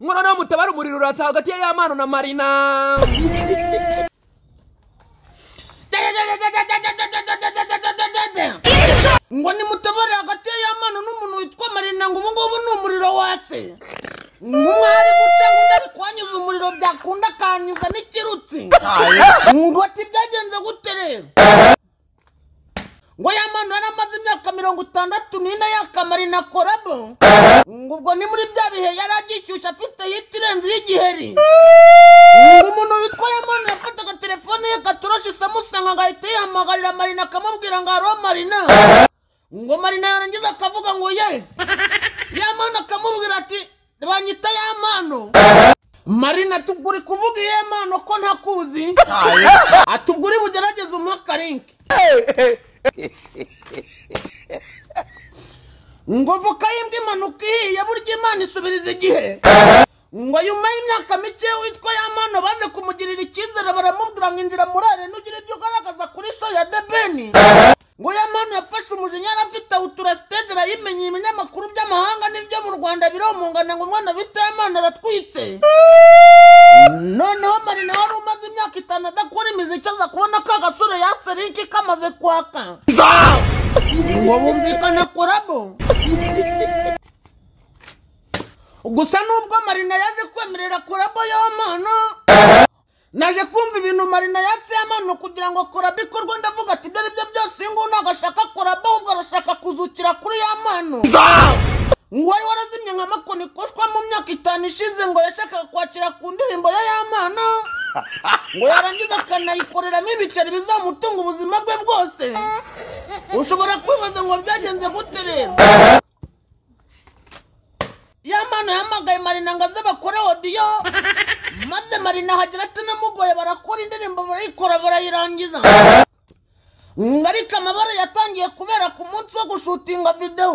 ngo noneho mutabara umuriro uratsa hagati ya Mano na Marina. Ngo ni mutabara hagati ya Mano n'umuntu witwa Marina ngo ubu ngubu ni umuriro watse. Mwari guca ngo ndabikwanyuza umuriro byakunda kanyuza n'ikirutsi. Ngo ati byagenze gute rero? Ngo ya Mano yaramaze imyaka 64 yaka Marina korabo. Ngo ubwo ni muri bya bihe yaragishyushya afite yitirenze y'igiheri. Ngo umuntu witwa ya Mano yafataga telefone ye Katoroshi Samusanga ngahita yihamagarira Marina akamubwira ngo aro Marina. Ngo Marina yarangiza akavuga ngo ye. Ya Mano akamubwira ati banyita ya Mano. Marina tuguri kuvuga ya Mano ko ntakuzi. Atuguri bugerageza umwaka link. Ngo vuka yimbwa impanuka ihiye burya Imana isubiriza igihe. Ngo nyuma y'imyaka mike witwa ya Mano baje kumugirira icyizere baramubwira ngo injira murare nugira ibyo ugaragaza kuri show ya The Ben. Ngo ya Mano yafashe umujinya afite utura stage arayimenye ibinyamakuru by'amahanga n'ibyo mu Rwanda biromongana ngo umwana bita ya Mano aratwitse. Noneho Marina wari umaze imyaka 5 adakora imiziki aza kubona ka gasore yatse link kamaze kwaka. Ngo bumvikana korabo. Gusa nubwo Marina yaje kwemerera korabo ya Mano, naje kumva ibintu Marina yatse ya Mano kugira ngo korabo ikorwe ndavuga ati byo byose ngo nagashaka korabo ubwo arashaka kuzukira kuri ya Mano. Ngo wari warazimye nka makoni koshwa mu myaka 5 ishize ngo yashaka kwakira ku ndirimbo ya Mano. Ngo yarangiza akanayikoreramo ibiceri bizamutunga ubuzima bwe bwose. Ushobora kwibaza ngo byagenze gute rero? Ya Mano yamagaye Marina ngo aze bakore audio, maze Marina hagira ati namugoye barakora indirimbo barayikora barayirangiza. Ngarika amabara yatangiye kubera ku munsi wo gushutinga video.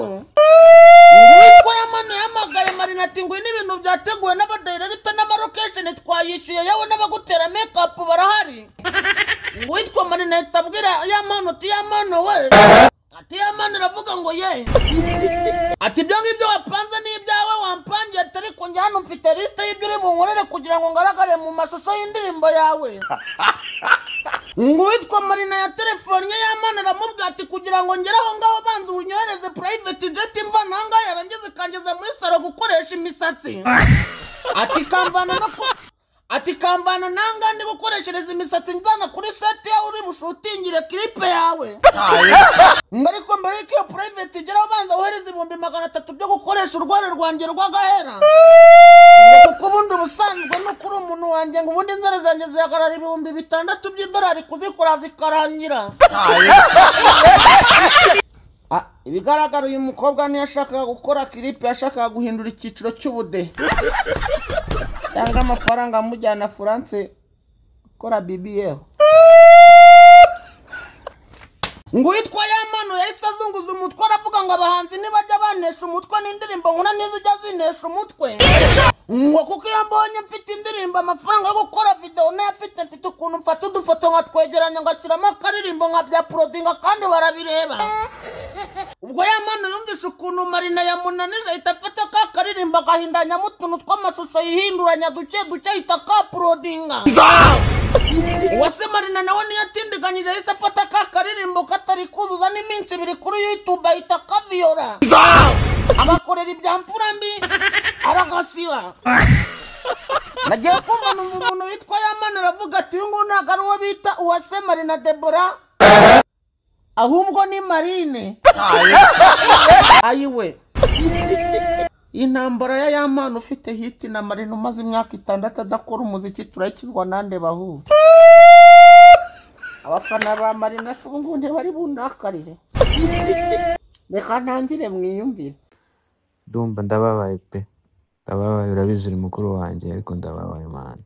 Witwa ya Mano yamagaye Marina ati ngo n'ibintu byateguwe n'abadirector n'amarocation twayishyuye yawe n'abagutera makeup barahari. Witwa Marina itabwira ya Mano ati ya Mano we. Ati ya Mano ravuga ngo ye. Ati byo ngibyo wapanze n'ibyawe wampangiye atari ko njye hano mfite liste y'ibyo uri bunkorere kugira ngo ngaragare mu mashusho y'indirimbo yawe. Ngo witwa Marina ya telefone ya Mano aramubwira ati kugira ngo ngere aho ngaho banza unyohereze private jet imva nanga yarangize kangeza muri salo gukoresha imisatsi. Ati kambana nanga ndi gukoreshereza imisatsi njana kuri set yawe uri bushutingire clip yawe. Ngariko mbere y'iko private igera banza wohereza 300 byo gukoresha urware rwanjye rw'agahera. Ngo kubundi ubusanzwe no kuri umuntu wanjye ngo ubundi inzara zanjye zihagarara $6,000 by'idolari kuzikora zikarangira. Ibigaragara uyu mukobwa ni yashakaga gukora clip yashakaga guhindura icyiciro cy'ubude. Yanga amafaranga amujyana France kora BBL. Ngo witwa ya Mano yahise azunguza umutwe aravuga ngo abahanzi nibajya banesha umutwe n'indirimbo nkuna nizijya zinesha umutwe. Ngo kuko iyo mbonye mfite indirimbo amafaranga yo gukora video mfite ukuntu mfata udufoto nkatwegeranya ngashyiramo akaririmbo nka bya prodinga kandi barabireba. Ubwo ya Mano yumvisha ukuntu Marina yamunaniza ahita afata ka karirimbo agahindanyamo utuntu tw'amashusho yihinduranya duke ahita ka prodinga. Uwase Marina nawe niyatindiganyije yahise afata ka karirimbo katari kuzuza n'iminsi 2 kuri YouTube ahita kaviyora. Abakorera ibya mfurambi aragasiba. Nagiye kumva numva umuntu witwa ya Mano aravuga ati ngo ntago uwo bita Uwase Marina Deborah ahubwo ni Marine. Ayiwe intambara ya Mano ufite hit na Marina umaze imyaka 6 adakora umuziki turakizwa nande bahu. Abafana ba Marina se ngunde bari bundakarire. Reka ntangire mwiyumvire. Ndumva ndababaye pe. Ndababaye urabizi uri mukuru wanjye ariko ndababaye man.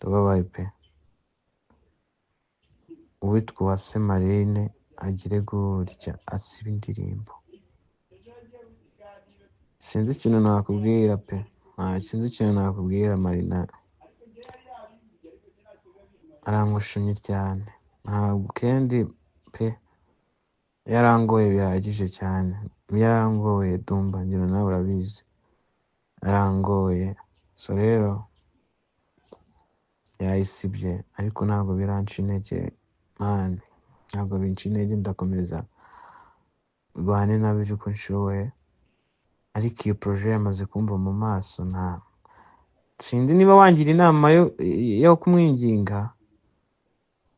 Ndababaye pe. Uwitwa Uwase Marine agire gutya asiba indirimbo. Sinzi ikintu nakubwira pe. Sinzi ikintu nakubwira Marina. Arangushunye cyane. Ntabwo kendi pe. Yarangoye bihagije cyane. Yarangoye Dumba ngira nawe urabizi. arangoye so rero yayisibye ariko ntabwo biranca intege man, ntabwo binca intege, ndakomeza rwane nabyo uko nshoboye, ariko iyo projet yamaze kumva mu maso nta sinzi niba wangira inama yo kumwinginga,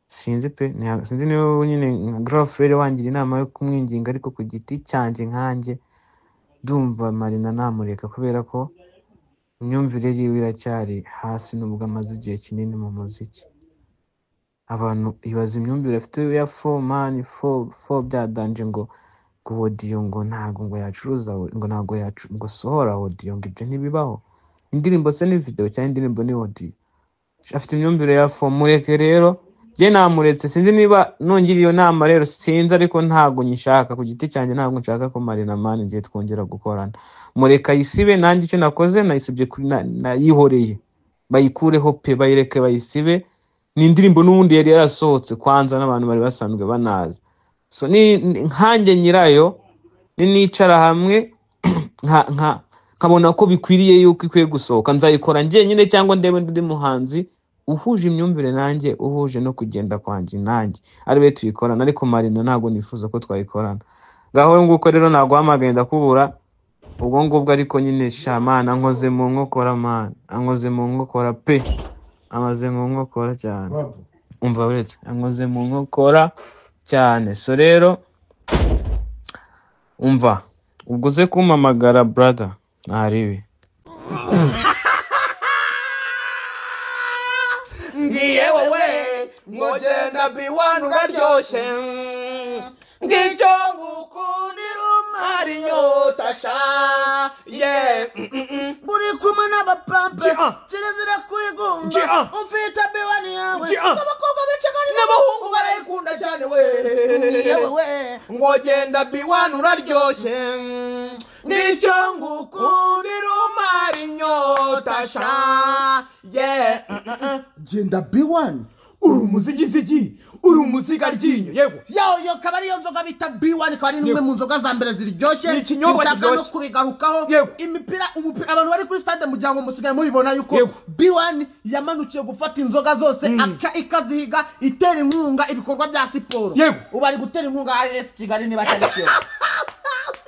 sinzi pe, sinzi niba nyine nka girlfriend wangira inama yo kumwinginga, ariko ku giti cyanjye nkanjye ndumva Marina namureka kubera ko imyumvire yiwe iracyari hasi nubwo amaze igihe kinini mu muziki. Abantu ibaza imyumvire afite ya man for byadanje ngo audio ngo ntago ngo yacuruza ngo ntago ngo sohora audio ngo ibyo ntibibaho, indirimbo se ni video cyangwa indirimbo ni audio. Afite imyumvire ya mureke rero, je namuretse, sinzi niba nongera iyo nama rero sinzi, ariko ntago nyishaka ku giti cyanjye, ntago nshaka ko Marina man ngiye twongera gukorana. Mureka yisibe, nanjye icyo nakoze nayisibye nayihoreye, bayikureho pe, bayireke bayisibe. Ni indirimbo n'ubundi yari yarasohotse kwanza n'abantu bari basanzwe banaza, so ni nkanjye nyirayo nicara hamwe nkabona ko bikwiriye yuko ikwiye gusohoka, nzayikora njye nyine cyangwa ndebe ndi muhanzi uhuje imyumvire nanjye, uhuje no kugenda kwanjye nanjye, ariwe tuyikorana. Ariko Marina ntabwo nifuza ko twayikorana. Ngaho nguko rero naguhamagaye ndakubura ubwo ngubwo, ariko nyine shamana ankoze mu nkokora man, ankoze mu nkokora pe, amaze mu nkokora cyane, umva uretse ankoze mu nkokora cyane. So rero umva ubwo uze kumpamagara brother ntaribi. Ngiye wewe ngogenda B1 uraryoshe, ngicyo ngukundira umari nyota sha buri kumwe n'abapampe kirazira kwigunga, ufite B1 yawe abakobwa bicagana n'abahungu barayikunda cyane we. Ngiye wewe ngogenda B1 uraryoshe, ngicyo ngukundira umari nyota sha genda B1 uri umuzigizigi, uri umuziga ryinyo. Yego yo kabari yo nzoga bita B1, kabari nimwe mu nzoga za mbere ziryoshye, sinshaka no kubigarukaho. Umupira abantu bari kuri stade mujyango musigaye mubibona yuko B1 yamanukiye gufata inzoga zose ikazihiga, itera inkunga ibikorwa bya siporo. Ubu ari gutera inkunga AS Kigali niba cyane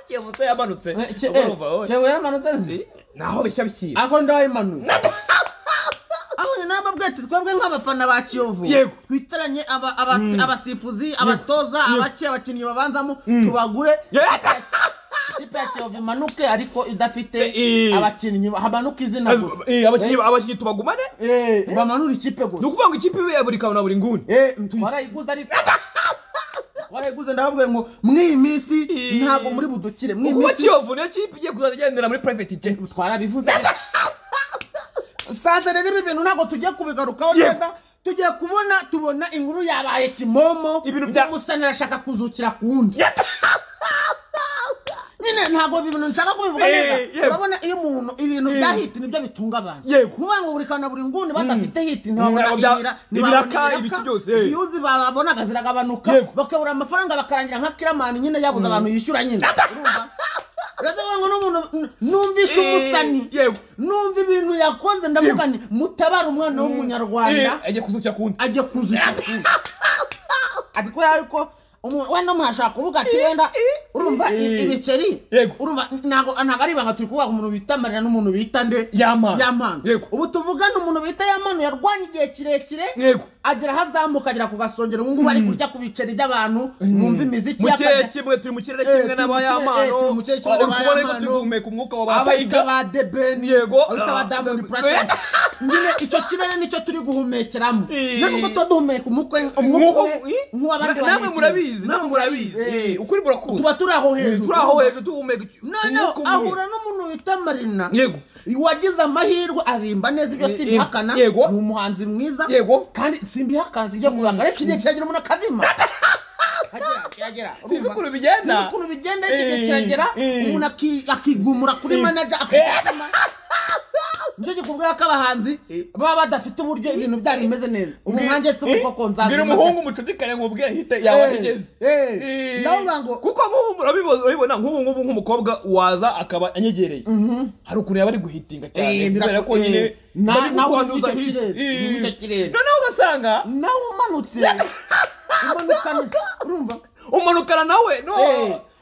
Kiyovu se yamanutse, cyewe yaramanutse naho bishya bikira ako ndaye manutse. Aho naba bwete twebwe nk'abafana ba Kiyovu twitaranye abasifuzi, abatoza, abakinnyi babanzamo tubagure, ikipe ya Kiyovu imanuke ariko idafite abakinnyi, habanuka izina gusa. Abakinnyi tubagumane bamanura ikipe gusa, nukuvuga ngo ikipe ibe buri kabona buri nguni twarayiguze, ariko warayiguze ndababwiye ngo mw'iyi minsi ntago muri budukire. Mw'iyi minsi Kiyovu niyo kipe igiye kuzagendera muri private jet, twarabivuze. Sasa rero ibi bintu ntago tugiye kubigarukaho neza, tugiye tubona inkuru yabaye kimomo, umusana arashaka kuzukira kundi. Nyine ntago ibintu nshaka kubivuga neza. Urabona iyo umuntu ibintu bya hit nibyo bitunga abantu, nuba ngo buri kana buri nguni badafite hit ntibabona ibiraka ibiki byose, yuzi babonaga ziragabanuka, bakabura amafaranga bakarangira nka Kiramani nyine yabuze abantu yishyura nyine. Urumva rero ngo n'umuntu numvisha umusani, numva ibintu yakoze, ndavuga ni mutabara umwana w'umunyarwanda ajye kuzukira kundi, ariko yuko wenda mwashaka kuvuga ati wenda urumva ibiceri, urumva ntago ari banga turi kuvuga umuntu bita Marina n'umuntu bita nde Yamana. Ubu tuvugana umuntu bita Yamana yarwanye igihe kirekire, agera hazamuka agera ku gasongero, ngo bari kurya ku biceri by'abantu bumva imiziki yakajya kimwe, turi mu kirere kimwe n'aba Yamano, urikubona guhumeka umwuka w'abayiga ba Deben, ba Diamond Platnumz. Nyine icyo kirere nicyo turi guhumekeramo, nubwo tuduhumeka umwuka nk'abandi namwe murabizi ukuri burakuza, tuba turi aho hejuru tuhumeka. Ahura n'umuntu wita Marina wagize amahirwe, arimba neza, ibyo simbihakana, ni umuhanzi mwiza kandi simbihakana, sijye kubanga, ariko igihe kiragira umuntu akazima kiragera. Sinzi ukuntu bigenda, igihe kiragera umuntu akigumura kuri manager akiguma nicyo kikubwira ko abahanzi baba badafite uburyo ibintu byari bimeze neza umwanjye se uko konzaza ngira umuhungu mucudikanye ngubwira hite yawe igeze naho kuko nk'ubu urabibona nk'ubu nk'umukobwa waza akaba anyegereye hari ukuntu yaba ari guhitinga cyane kubera ko nyine naho unyuza kirere noneho ugasanga naho umanutse urumva umanukana nawe no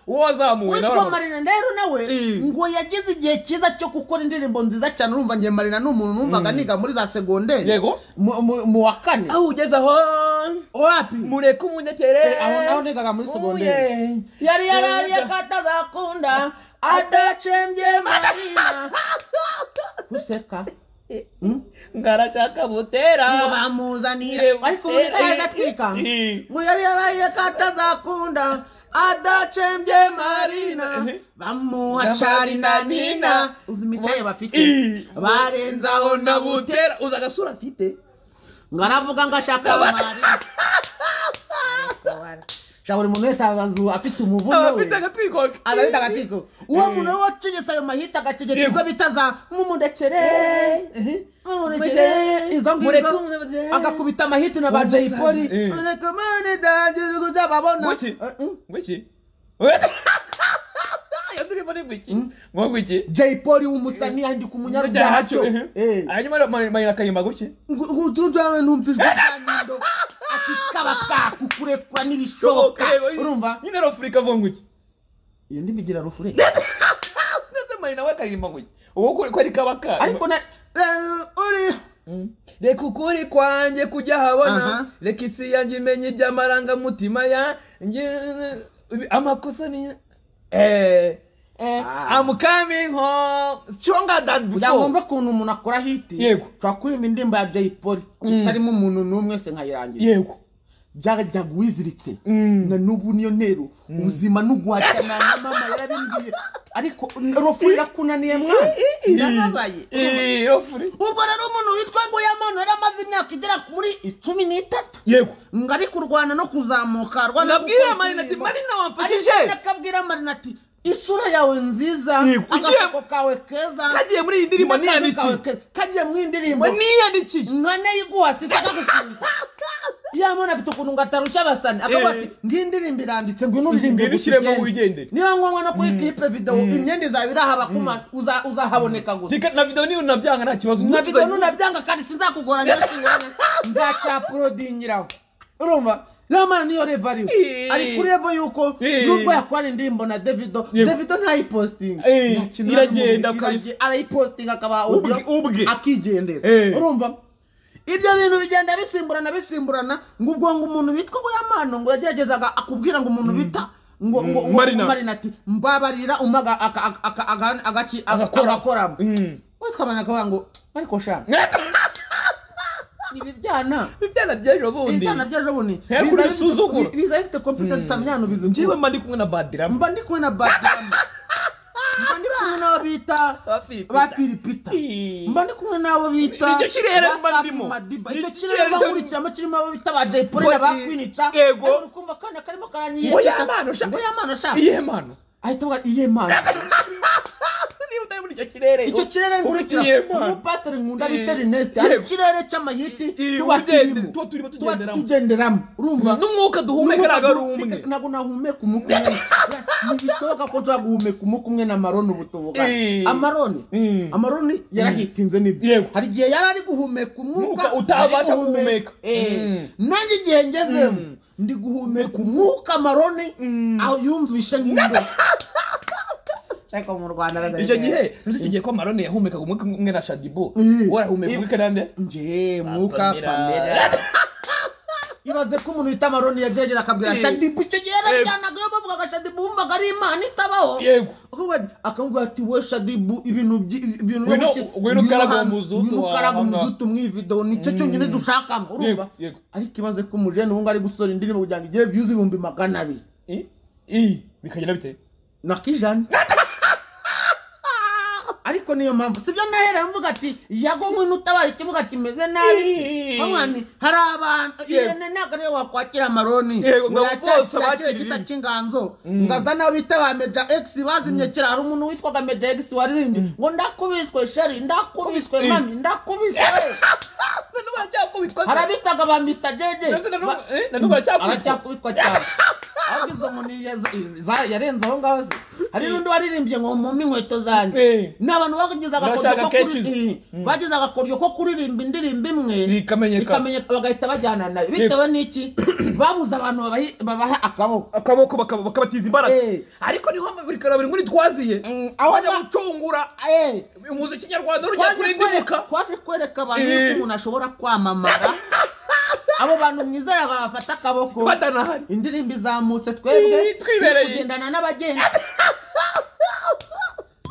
uwo wazamuwe nawe witwa Marina rero nawe ngo yagize igihe cyiza cyo gukora indirimbo nziza cyane urumva ngiye Marina n'umuntu numvaga niga muri za segonderi yego mu wa kane aho ugeze aho wapi mureke umunyekere aho naho nigaga muri segonderi yari yarariye katazakunda adacembye Marina useka ngarashaka butera ngo bamuzanire ariko muri kagatwika ngo yari yarariye katazakunda adacembye Marina bamuha cari na Nina uzimitaye bafite barenzaho na butera uzagasura afite ngaravuga ngashaka Marina Shawuri muntu wese abazu afite umuvuno we afite agatwiko uwo muntu wacigesa ayo mahita agategeka bitaza mumundekere izo ngizo agakubita amahiti na ba Jay Polly rekomane danje kuzababona ngwiki yaduri muri ngwiki ngwiki Jay Polly umusani andi kumunyarubyaha cyo hanyuma Marina kayima guki ngutuzawe ntumfishwe cyanindo akikabaka kukurekwa n'ibishoboka urumva nyine Rofurika vuga ngwiki iyo ndimigira Rofurika ndetse Marina we kayima guki uwo ko ari kabaka ariko na uri reka ukuri kwanjye kujya habona reka isi yanjye imenye iby'amaranga mutima ya amakosa ni I'm coming home stronger than before yamumva kuntu umuntu akora hiti yego twakurima indirimbo ya Jay Polly itarimo umuntu n'umwe se nkayirangira yego byajya guwiziritse na nubu niyo ntero ubuzima n'uguhatana na mama yarabimbwiye ariko Rofurika kunaniye mwana ndababaye Rofuri ubwo rero umuntu witwa ngo yamano yaramaze imyaka igera muri 13 yego ngari kurwana no kuzamuka nabwira Marina ati Marina wamfashije nakabwira Marina ati isura yawe nziza agasoko kawe keza kagiye muri indirimbo niyandiki kagiye muri indirimbo niyandiki nkane yiguha sitaka gukuza yamona afite ukuntu ngatarusha abasani akavuga ati ngindirimbo iranditse ngo inuririmbe gushyiremo wigendere niba ngombwa no kuri clip video imyenda izabiraha bakuma uzahaboneka gusa na video niyo nabyanga nta kibazo na video nunabyanga kandi sinzakugoranya nzacyaprodingiraho urumva Yamana niyo revalue ari kuri level yuko nubwo yakora indirimbo na Davido ntayiposting iragenda arayiposting akaba audio akigendera urumva ibyo bintu bigenda bisimburana ngo ubwo ngo umuntu bitwa ngo Yamano ngo yageragezaga akubwira ngo umuntu bita ngo Marina ati mbabarira umaga agakora witwabana kwa ngo ariko sha Bibyana byejo bundi biza bifite confidence tamyano bizo ngiwe mandi kumwe na Badram mba ndi kumwe nabo bita ba Philipita mba ndi kumwe nabo bita icyo kirere mba ndimo icyo kirere bahurikiramo kirimo abo bita ba Jay Polly na ba Queencha ukumva kana karimo karaniye ngo Yamano sha Yamano ahita wa Yamano icyo kirere ngurikira umupatiri nkunda bitera nest ari kirere cy'amahiti tugenderamo urumva n'umwuka duhumeka umwe nabo nahumeka umwuka nibishoboka ko twaguhumeka umwuka umwe na Maroni ubutubuga Amaroni yarahitinze nibyo hari gihe yari ari guhumeka umwuka utabasha guhumeka nanjye igihe ngezemo ndi guhumeka umwuka Maroni aho yumvisha nk'ingo cyangwa mu Rwanda icyo gihe kigiye ko Maroni yahumekaga umwuka umwe na Shadibu warahumeka umwuka nande mwuka Pamela ibaze ko umuntu wita Maroni yagerageza akabwira Shadibu icyo gihe yarajyanaga yo bavuga Shadibu wumvaga ari Imana itabaho akamubwira ati we Shadibu ibintu ukaraga umuzutu mw'ivideo nicyo cyonyine dushakamo urumva ariko ibaze ko umujene wunga ari gusora indirimbo kugira ngo igire views 200,000 bikagenda bite nakijana ariko niyo mpamvu sibyo nahera mvuga ati yago ngwino utabara ikibuga kimeze nabi bamwani hari abantu irene nagare wakwakira amaroni ngo yacyakira gisa cy'inganzo ngazana bita ba Meja X bazimye kira hari umuntu witwaga Meja X warindi ngo ndakubiswe sheri ndakubiswe mami ndakubiswe harabitaga ba Mr JJ aracyakubitwa cyane agizo ngo ni yarenze aho ngaho hari n'undi waririmbye ngo mu inkweto zanjye n'abantu bagize agakoryo ko kuririmba indirimbo imwe bikamenyeka bagahita bajyana nayo bitewe n'iki babuze abantu babaha akaboko bakabatiza imbaraga ariko niho buri karabiri muri twaziye abajya gucungura umuziki nyarwanda rujya kurindimuka kwaje kwereka abantu ko umuntu ashobora kwamamara abo bantu mwizera bafata akaboko badanahari indirimbo izamutse twebwe kugendana n'abagenda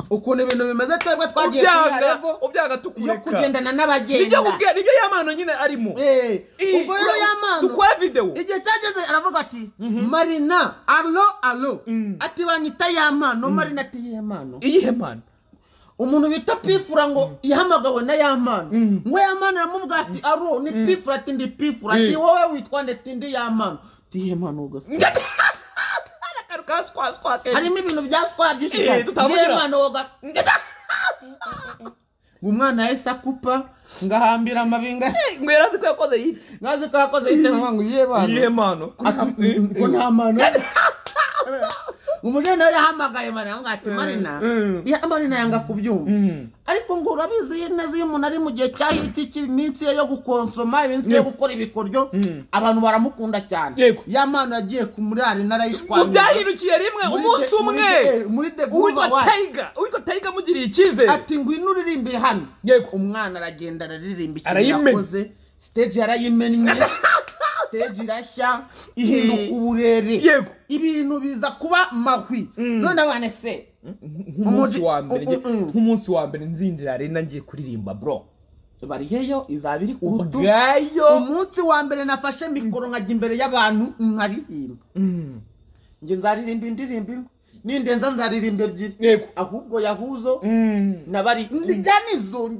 ukuntu ibintu bimeze twebwe twagiye kwiharevo ubyaga tukureka yo kugendana n'abagenda nibyo yamano nyine arimo ubwo rero yamano tukwa video igihe cyageze aravuga ati Marina allo ati banyita yamano Marina ati yamano iyihe mano umuntu bita Pifura ngo yahamagawe na yamano ngo yamano aramubwira ati aro ni Pifura ati ndi Pifura ati wowe witwa ndetse ndi yamano ati yamano uga harimo ibintu bya squad by'ishyiga yamano uga umwana yahise akupa ngahambira amabinga ngo yarazi ko yakoze yite ngazi ko yakoze yite ngo iyihe mano ko nta mano umujene yahamagaye Marina ngo ati Marina yanga kubyumva ariko ngo urabizi neza iyo umuntu ari mu gihe cyahiti iminsi yo gukonsoma iminsi yo gukora ibikoryo abantu baramukunda cyane yamano yagiye ku murari narayishwanye byahirukiye rimwe umunsi umwe muri the Groove Award uwiko Tiger mugiriye icyizere ati ngwino uririmbe hano umwana aragenda araririmba ikintu yakoze stage yarayimennye stage irashya ihinduka uburere ibintu biza kuba mahwi none abane se umunsi wa mbere nzinjira arena ngiye kuririmba bro bari heyo izabiri kurutu ubwayo umunsi wa mbere nafashe mikoro nkajya imbere y'abantu nkaririmba nge nzaririmba indirimbo nindenza nzaririmba ebyiri ahubwo yahuzo nabari ndijanizo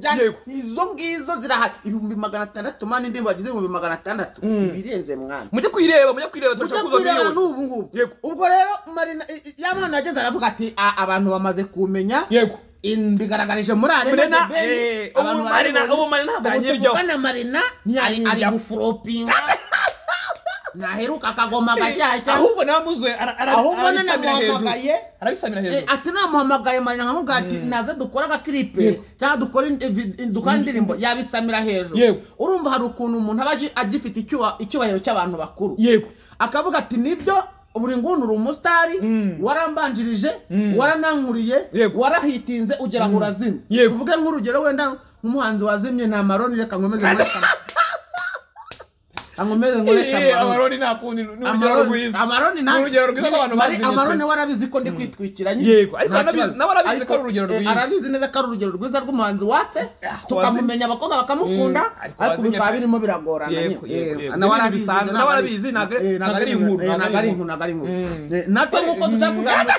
izo ngizo zirahari 600 mani ndimbo bagize 600 ibirenze mwana mujye kwireba turashaka n'ubu ngubu ubwo rero Marina yamana ageze aravuga ati abantu bamaze kumenya bigaragarije muri arena abantu Marina ntabwo Marina ari gufropinga naheruka akagoma gashyashya ahubwo namuzwe arabisamira hejuru ati namuhamagaye Marina nkamubwira ati naze dukora agaklipe cyangwa dukora indirimbo yabisamira hejuru urumva hari ukuntu umuntu aba agifite icyubahiro cy'abantu bakuru akavuga ati nibyo buri ngunu uri umusitari warambanjirije waranankuriye warahitinze ugera aho urazimye tuvuge nk'urugero wenda nk'umuhanzi wazimye nta maroni reka nkomeze nkoresha amaroni nakundi n'urugero rwiza amaroni warabizi ko ndi kwitwikira yego ariko nabarabizi ko ari urugero rwiza arabizi neza ko ari urugero rwiza rw'umuhanzi watse tukamumenya abakobwa bakamukunda ariko bikaba birimo biragorana nabarabizi nagari inkuru natwe nk'uko dushaka kuzamuka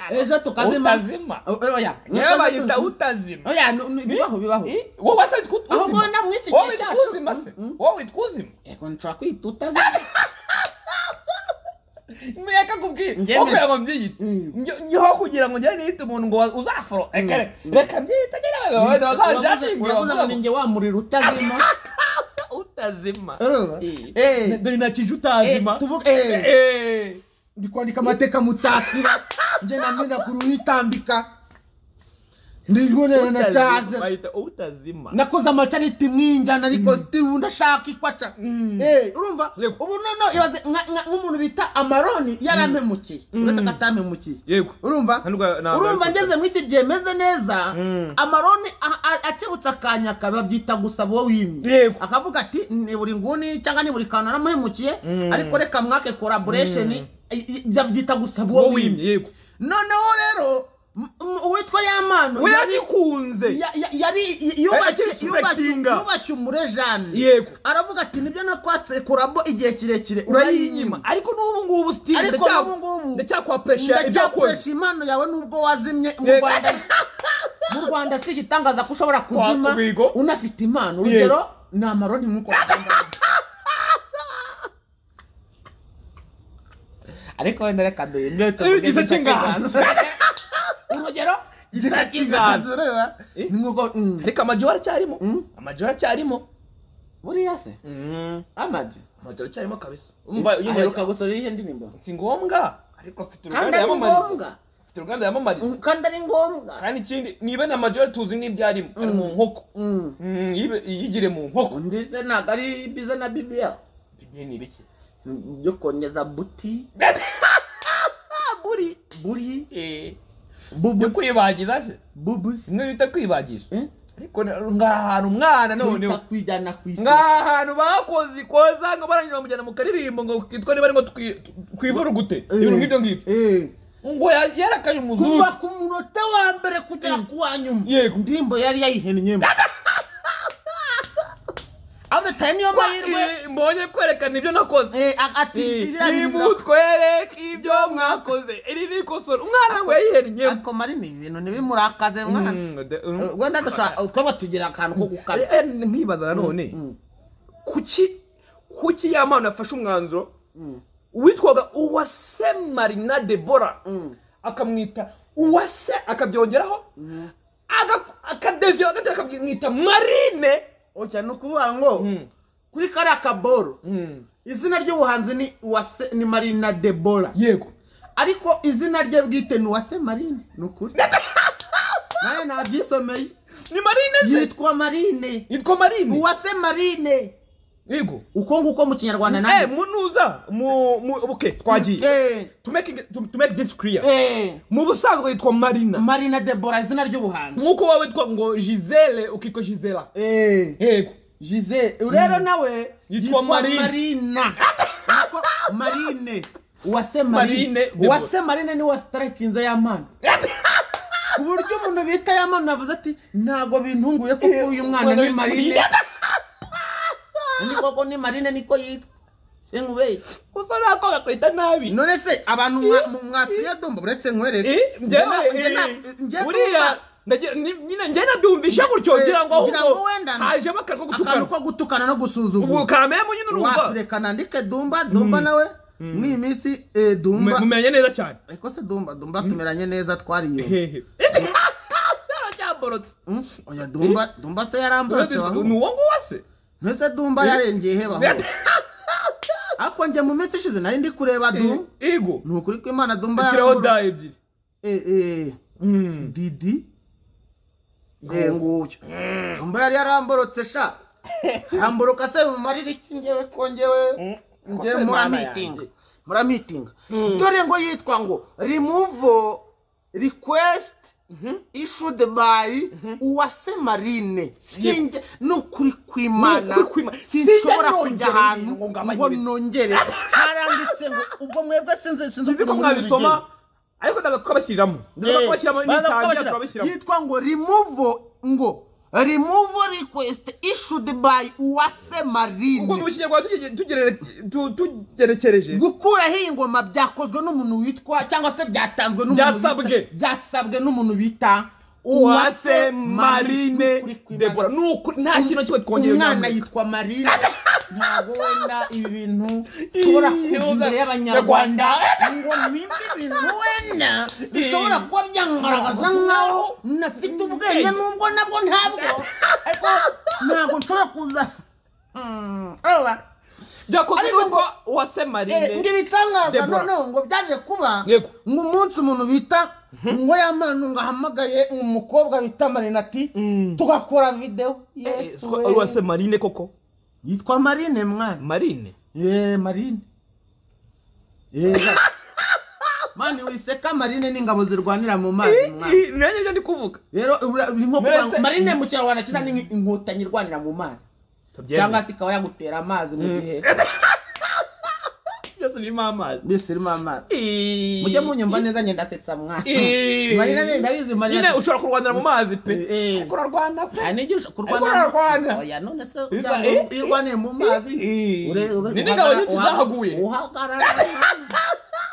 ejo tukazima oya yabayita utazima oya bibaho wowe wase twuzima ahubwo ndamwiki gihe cyacu wowe twuzima yego nshaka kwita utazima mweka kubwira okwera ngo mbyiyite ngiho kugira ngo njye nite umuntu ngo uzafro reka mbyiyite gera uravuze ngo wamurira utazima utazima dore nakije utazima tuvuge ndikwandika amateka mutasira nje namena kuruhitambika ndibonera na cyaje bayita utazima nakoze amacariti mwinjana ariko still ndashaka ikwata urumva ubu none ibaze nk'umuntu bita amaroni yarampemukiye uretse katampemukiye urumva ngeze mu iki gihe meze neza amaroni akebutsa akanya kababyita gusaba wo wimye akavuga ati ni buri nguni cyangwa ni buri kantu naramuhemukiye ariko reka mwake collaboration byabyita gusaba wo wimye noneho rero uwitwa yamano we yagikunze yari yubashye umurejane aravuga ati nibyo nakwatse kurabo igihe kirekire urayinyima ariko n'ubu ngubu style ndacyakuwa pressure impano yawe nubwo wazimye mu Rwanda mu Rwanda si igitangaza ko ushobora kuzima unafite impano urugero ni amaroni nkuko ariko wenda reka duhindure tuvuge cy'inganzo urugero gisa cy'inganzo ni nkuko ariko amajora cyarimo buriya se amajora cyarimo kabisa umva iyo uheruka gusora ihe ndirimbo si ngombwa ariko afite uruganda yamamariza kandi ari ngombwa kandi ikindi niba na major tuzi n'ibyarimo ari mu nkoko yigire mu nkoko ndise ntago ari biza na bibiya bibiye ni biki byo kongeza buti buri yo kwibagiza se bubus imwe bita kwibagisha ariko ngahantu umwana none kwijyana kwisi ngahantu bakoze ikoza ngo baranyura mujyana mu karirimbo ngo kitwa niba ari ngo twivurugute ibintu ngibyo ngibyo ngo yarakaye umuzuru kuva ku munota wa mbere kugera ku wa nyuma indirimbo yari yayihennyemo aho tani yo mahirwe mbonye kwerekana ibyo nakoze ati nimutwereke ibyo mwakoze iri nikosora umwana we yayihennyemo ariko Marine ibintu nibimurakaze mwana wenda twaba tugira akantu ko gukara nkibaza none kuki yamana afashe umwanzuro witwaga Uwase Marina Deborah akamwita Uwase akabyongeraho akadevyo akamwita Marine ocha nukuvuga ngo kuri kara kaboro izina ry'ubuhanzi ni Uwase ni Marina Deborah yego ariko izina rye bwite ni Uwase Marine nukuri naye nabyisomeye ni Marine yitwa Marine Uwase Marine yego uko nguko mu Kinyarwanda nanjye munuza okay twagiye to make this clear mu busanzwe yitwa Marina Deborah izina ry'ubuhanzi nkuko wawe witwa ngo Gisele ukiko Gisela yego Gisele rero nawe yitwa Marina uko Marine Uwase Marine ni wastrikinze y'amana ku buryo umuntu bita y'amana navuze ati ntago bintunguye kuko uyu mwana ni Marine niko ni Marine niko yitwa sengubeye usora ko gakwita nabi none se abantu mwasiye dumba buretse nkwereke buriya nyine njye nabyumvisha gutyo ngira ngo wenda haje bakako gutukana no gusuzugura ubu kamemo nyine urumva wafureka nandike dumba nawe mwimisi dumba mumenye neza cyane ariko se dumba tumeranye neza twariyo yarajyaborotse oya dumba se yaramborotse ni uwo ngo wase nese dumba yarengeye heba ako nje mu minsi ishize nari ndi kureba ego nukuri ko Imana dumba yaramborotse didi ngucyo dumba yari yaramborotse sha hamboroka se mu mariri kingewe kongewe nje mura meeting dore ngo yitwa ngo remove request issued by Uwase Marine sinje nukuri kwimana sinshobora kujya ahantu ngo nongere haranditse ngo ubwo mwebwe sinzi ko mwabisoma ariko ndabakabashyiriramo yitwa ngo remove request issued by Uwase Marine ngo mu Kinyarwanda tugerekereje gukuraho ingoma byakozwe n'umuntu witwa cyangwa se byatanzwe n'umuntu byasabwe n'umuntu bita Uwase Marine Deborah nta kintu kimwe twongera umwana yitwa Marine ntago wenda ibi bintu ushobora kuza imbere y'Abanyarwanda ngo nimba ibintu wenda bishobora kuba byangaragaza nkaho nafite ubwenge nubwo nabwo ntabwo ariko ntabwo nshobora kuza byakozwe n'uko Uwase Marine ngibitangaza none ngo byaje kuba ngo umunsi umuntu bita ngo yamanu ngahamagaye umukobwa bita Marine ati tugakora video yesu Uwase Marine koko yitwa Marine mwana Marine Marine mani wiseka Marine n'ingabo zirwanira mu mazi mwana nanjye byo ndi kuvuga rero urimo kuvuga Marine mu Kinyarwanda kiza ni inkotanyi irwanira mu mazi cyangwa se ikaba yagutera amazi mu gihe byose birimo amazi mujye munyumva neza ngenda setsa mwana Marine ndabizi Marine nyine ushobora kurwanira mu mazi pe kurarwana pe nijye kurwana oya none se irwaniye mu mazi nini ngabo nyinshi zahaguye uhagarara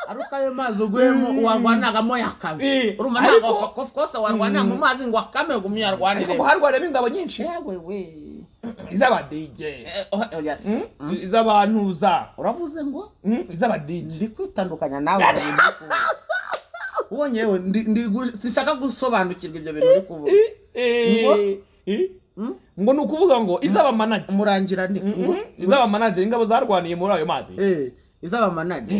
aruka ayo mazi ugwemo warwanagamo yakabe urumva ntabwo of course warwana mu mazi ngo akame gumye arwanire ngo harwane b'ingabo nyinshi yewe we izaba DJ yes izabantu za uravuze ngo izaba DJ ndi kwitandukanya nawe ubonyewe ndi sinshaka gusobanukirwa ibyo bintu uri kuvuga ngo nukuvuga ngo izaba manager murangira ndi izaba manager ingabo zarwaniye muri ayo mazi izaba manager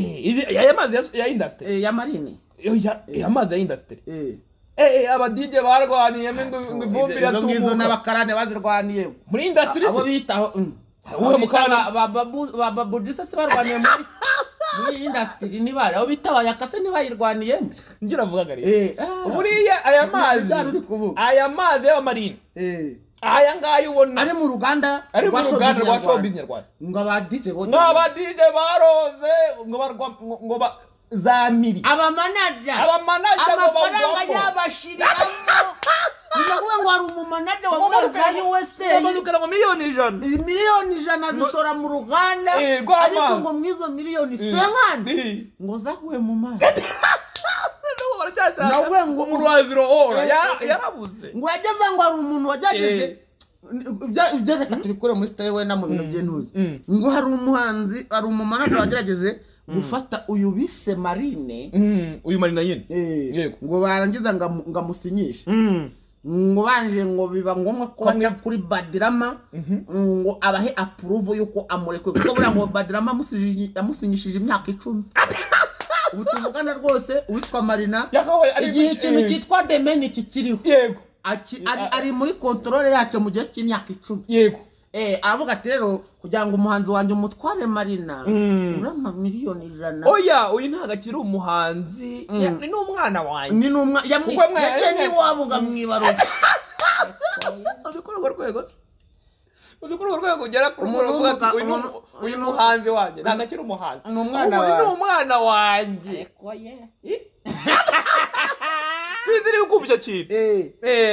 ya mazi ya industry ya marine ya mazi ya industry aba DJ barwaniye ngo ivumbi yatumuka izo n'abakarane bazirwaniye muri industry abo bitaho uwo mukana babu disase barwaniye muri industry nibara abo bitaho yakase nibayirwaniye ngira vuga gari buriya aya mazi ya marine aya ngayo ubona ari mu ruganda rwa show business Rwanda ngo aba DJ baroze ngo zamiri abamanager amafaranga yabashiriramo Ninakuwa ngo ari umumanager wa za USA bamanukana ngo miliyoni 100 zishora mu ruganda ariko ngo mwizo miliyoni 50 ngo zakuwe mu mazi nawe ngo urwaziro ora yarabuze ngo yageze ngo ari umuntu wajyageje ibyo reka tubikore muri style we na mu bintu by'intuzi ngo hari umuhanzi ari umumanager wagerageze gufata uyu bise marine uyu marina nyine yego ngo barangiza ngamusinyisha ngo banje ngo biba ngombwa ko baca kuri Badrama ngo abahe approve yuko amureke kuko bura ngo Badrama amusinyishije imyaka 10 ubutuvugana rwose witwa Marina igihe ikintu cyitwa demeni kikiriho yego ari muri controle yacu mu gihe cy'imyaka 10 yego aravuga ati rero kugira ngo umuhanzi wanjye umutware Marina urama miliyoni 100 oya uyu ntago akiri umuhanzi ni umwana wanjye ni umwana yamwe wabo ngamwibaruka udukora urwego ugera ku uyu muhanzi wanjye ntago akiri umuhanzi ni umwana wanjye sinziri ukumva icyo kintu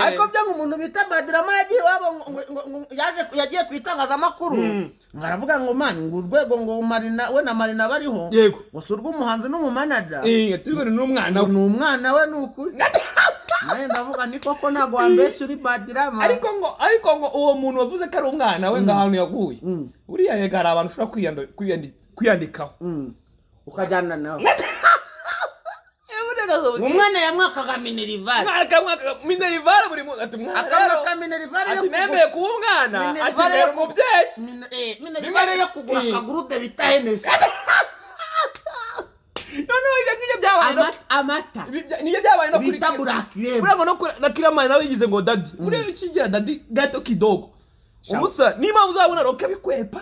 ariko byangu umuntu bita Badrama yagiye wabo yagiye kwitangazamakuru ngaravuga ngo man ngo urwego ngo Marina we na Marina bariho ngo surwa umuhanzi n'umumanager tubone n'umwana we n'ukuri naye ndavuga ni koko ntago wambeshye uri Badrama ariko ngo uwo muntu wavuze ko ari umwana we ngahantu yaguye uriya yegara abantu ushobora kwiyandikaho ukajyana nawe umwana yamwakaga Minerval buri munsi ati akamwaka Minerval yo nemeye kuba umwana ati mbere umubyeyi Minerval yo kugura akagurude bita Hennessy ibyo byabaye amata niyo byabaye no kuri bita Burakiye buramo no na Kiramani nawe yigize ngo daddy uriya ukigira daddy gato kidogo umusa niba uzabona roke bikwepa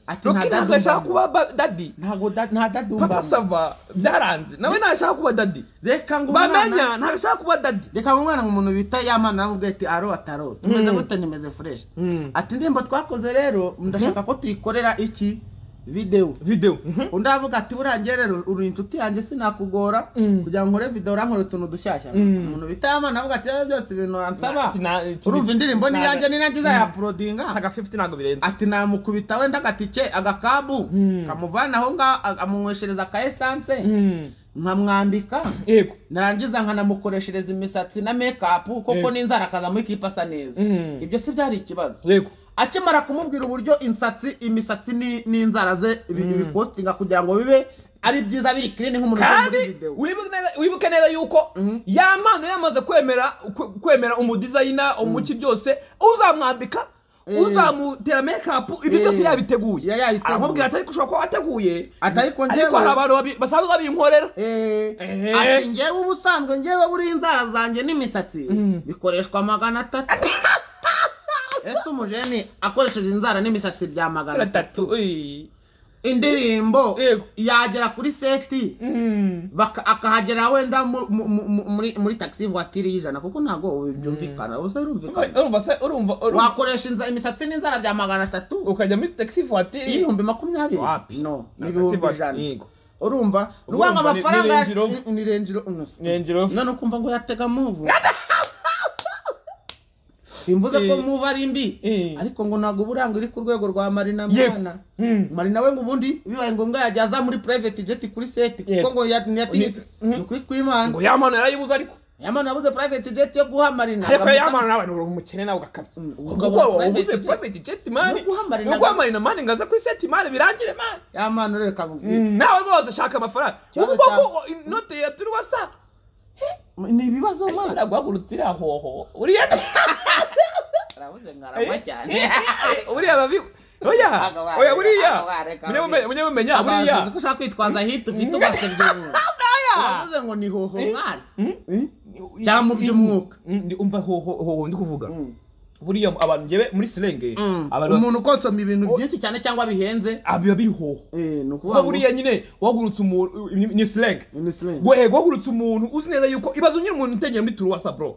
ati ntabwo ashaka kuba daddy nta daddy papa sava byaranze nawe nashaka kuba daddy reka ngo bamenya ntashaka kuba daddy reka ngo umwana umuntu bita Yamana namubwiye ati aro ataro tumeze gute nimeze fresh ati ndimbo twakoze rero ndashaka ko tuyikorera iki video undavuga ati burangiye rero uri inshuti yanjye sinakugora kugira ngo nkore video rankore tuntu dushyashya umuntu bita Yamana avuga ati byose ibintu ansaba urumva indirimbo ni yanjye ni nanjye uzaya uploadinga aga 50 nago birenze ati namukubita wenda gatike agakabu kamuvana aho amunyweshereza ka essence nkamwambika yego narangiza nkanamukoreshereza imisatsi na makeup koko n'inzara akaza muri kipasa neza ibyo si byari ikibazo yego akimara kumubwira uburyo imisatsi n'inzara ze ibipostinga kugira ngo bibe ari byiza biri clean nk'umuntu muri video wibuke neza yuko Yamana yamaze kwemera umudesigner umuki byose uzamwambika uzamutera makeup ibi byose yabiteguye aramubwira atari kushobora ko wateguye ariko hari abantu basanzwe babinkorera ati ngewe ubusanzwe ngewe buri inzara zanjye n'imisatsi bikoreshwa 300 ese umujeni akoresheje inzara n'imisatsi bya 300 indirimbo yagera kuri seti akahagera wenda muri taxi voiture y'ijana kuko ntago byumvikana ubusa urumva wakoresha imisatsi n'inzara bya 300 ukajya muri taxi voiture 2020 no ni urumva n'ubanga amafaranga ni Range Rover none ukumva ngo yatega move simvuze ko muva ari mbi ariko ngo nago buranga iri ku rwego rwa Marina mwana Marina we ngo ubundi bibaye ngombwa yajyaza muri private jet kuri set kuko ngo yatinitse kuri kwimana ngo yamana yarayibuza ariko yamana yabuze private jet yo guha Marina ariko yamana nawe uri umukene nawe ugakabya kuko ubuze private jet mani guha Marina mani ngaza kuri set mani birangire mani yamana reka nawe bose shaka amafaranga ubwo ko note ya turi wasa ni ibibazo mwana nagwagurutse hoho uriya arabuze ngarama cyane uriya babi oya buriya munyamumenya buriya uzi ko ushaka kwitwaza hit ufite ugasebye arabuze ngo ni hoho mwana cyangwa by'umwuka umva hoho ndi kuvuga buriya abantu njyewe muri silenge umuntu ukonsoma ibintu byinshi cyane cyangwa bihenze abiba biri hoho nukuvuga buriya nyine wagurutse umuntu ni silenge wagurutse umuntu uzi neza yuko ibazo nyine umuntu utegeye muri turuwasa bro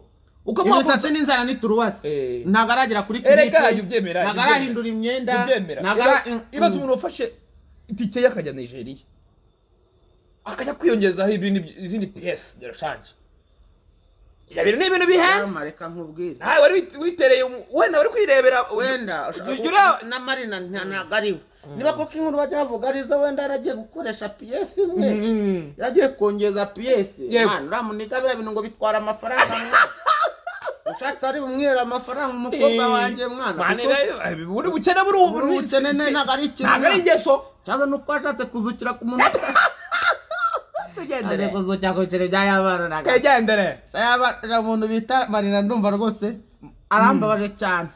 imisatsi n'inzara ni turuwase ntago aragera kuri klipe ntago arahindura imyenda ibazo umuntu wafashe itike ye akajya Nigeria akajya kwiyongezaho izindi piyesi de rashanje yabiri ni ibintu bihenze reka nkubwire nawe wari witereye wenda wari kwirebera wenda na Marina ntago ariwe niba koko inkuru bajya bavuga arizo wenda yaragiye gukoresha piyesi imwe yaragiye kongeza piyesi mwana uramuniga biriya bintu ngo bitwara amafaranga ushatse ari umwera amafaranga umukobwa wanjye mwana uri bukene buri ubu ubukene ntago ari ikintu ntago ari ingeso cyangwa nuko ashatse kuzukira ku muntu tugendere kuzukira ku biceri bya yabana kagendere yabana umuntu bita Marina ndumva rwose arambabaje cyane